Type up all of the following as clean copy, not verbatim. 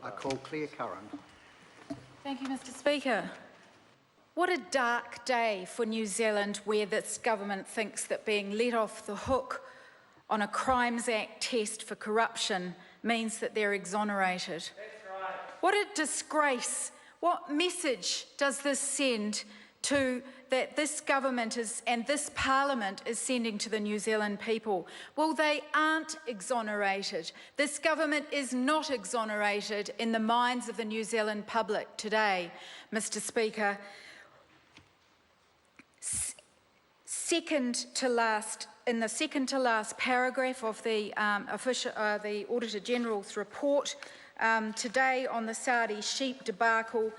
I call Claire Curran. Thank you, Mr. Speaker. What a dark day for New Zealand, where this government thinks that being let off the hook on a Crimes Act test for corruption means that they're exonerated. That's right. What a disgrace. What message does this send that this government and this parliament is sending to the New Zealand people? Well, they aren't exonerated. This government is not exonerated in the minds of the New Zealand public today, Mr. Speaker. In the second to last paragraph of the Auditor General's report today on the Saudi sheep debacle,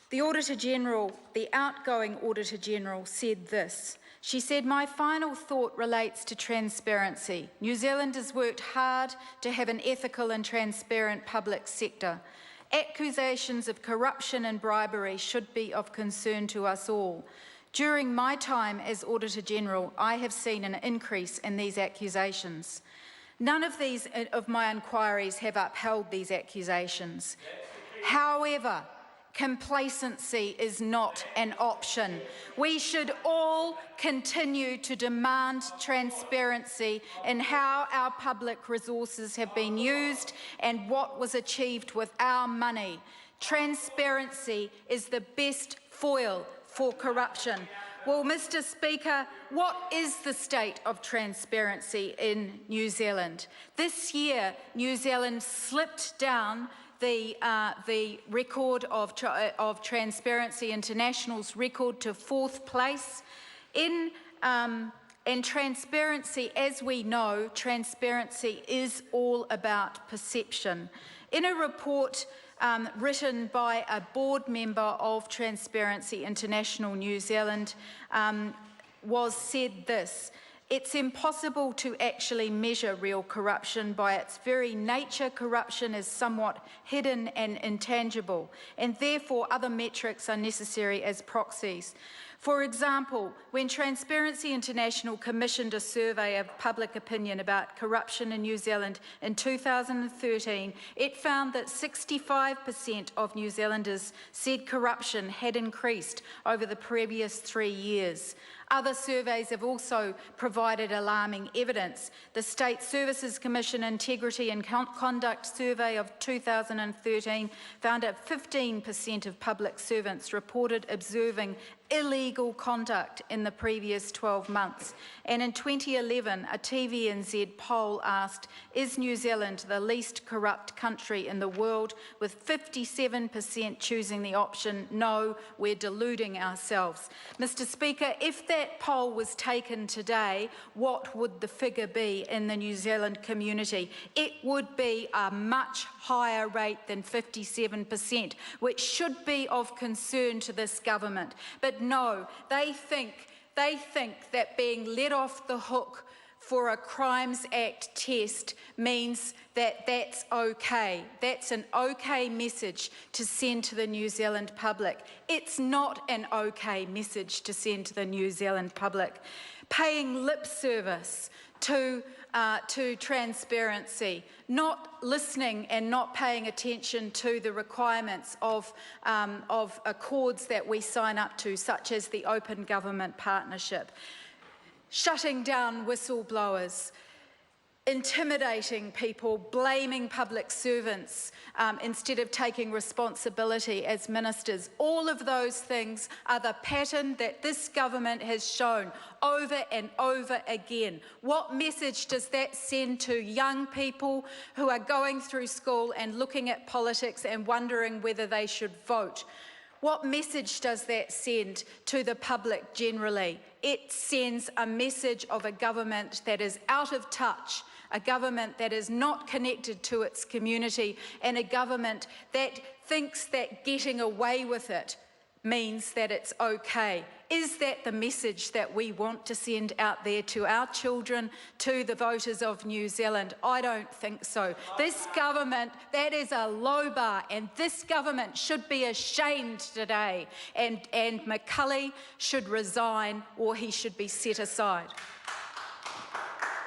the outgoing Auditor General said this. She said, "My final thought relates to transparency. New Zealand has worked hard to have an ethical and transparent public sector. Accusations of corruption and bribery should be of concern to us all. During my time as Auditor General, I have seen an increase in these accusations. None of my inquiries have upheld these accusations. However, complacency is not an option. We should all continue to demand transparency in how our public resources have been used and what was achieved with our money. Transparency is the best foil for corruption." Well, Mr. Speaker, what is the state of transparency in New Zealand? This year, New Zealand slipped down the record of Transparency International's record to 4th place. And transparency, as we know, transparency is all about perception. In a report written by a board member of Transparency International New Zealand was said this: "It's impossible to actually measure real corruption. By its very nature, corruption is somewhat hidden and intangible, and therefore other metrics are necessary as proxies. For example, when Transparency International commissioned a survey of public opinion about corruption in New Zealand in 2013, it found that 65% of New Zealanders said corruption had increased over the previous 3 years. Other surveys have also provided alarming evidence. The State Services Commission Integrity and Conduct Survey of 2013 found that 15% of public servants reported observing illegal conduct in the previous 12 months. And in 2011, a TVNZ poll asked, "Is New Zealand the least corrupt country in the world?" with 57% choosing the option, "No, we're deluding ourselves." Mr. Speaker, if that poll was taken today, what would the figure be in the New Zealand community? It would be a much higher rate than 57%, which should be of concern to this government. But no, they think that being let off the hook for a Crimes Act test means that that's okay. That's an okay message to send to the New Zealand public. It's not an okay message to send to the New Zealand public. Paying lip service to transparency, not listening and not paying attention to the requirements of accords that we sign up to, such as the Open Government Partnership, shutting down whistleblowers, intimidating people, blaming public servants instead of taking responsibility as ministers. All of those things are the pattern that this government has shown over and over again. What message does that send to young people who are going through school and looking at politics and wondering whether they should vote? What message does that send to the public generally? It sends a message of a government that is out of touch, a government that is not connected to its community, and a government that thinks that getting away with it means that it's okay. Is that the message that we want to send out there to our children, to the voters of New Zealand? I don't think so. This government, that is a low bar, and this government should be ashamed today, and McCulley should resign or he should be set aside.